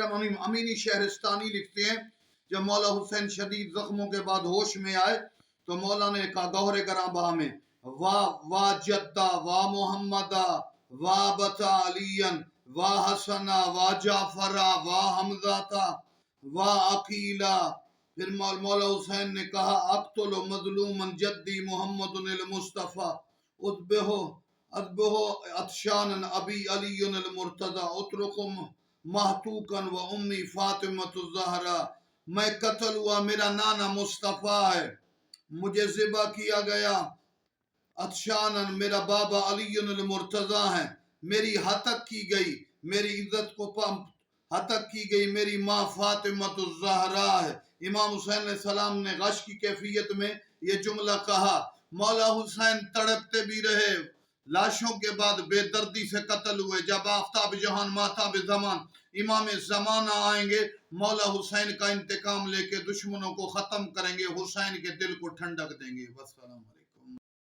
امینی شہرستانی لکھتے ہیں جب مولا حسین شدید زخموں کے بعد ہوش میں آئے تو مولا نے کہا گوہر گراں بہا میں واہ جدہ واہ محمدہ واہ بتا علین واہ حسنہ واہ جعفرہ واہ حمزہ واہ عقیلہ. پھر مولا حسین نے کہا اقتل مظلوما جدی محمد المصطفیٰ اذبحو عطشانا ابی علی المرتضی اترکم محتوکا و امی فاطمۃ الزہرا. میں قتل ہوا، میرا نانا مصطفیٰ ہے، مجھے ذبح کیا گیا. عطشانا میرا بابا علی المرتضی ہے، میری ہتک کی گئی، میری عزت کو ہتک کی گئی، میری ماں فاطمۃ الزہرا ہے. امام حسین علیہ السلام نے غش کی کیفیت میں یہ جملہ کہا. مولا حسین تڑپتے بھی رہے، لاشوں کے بعد بے دردی سے قتل ہوئے. جب آفتاب جہان ماتاب زمان امام زمانہ آئیں گے، مولا حسین کا انتقام لے کے دشمنوں کو ختم کریں گے، حسین کے دل کو ٹھنڈک دیں گے. والسلام علیکم.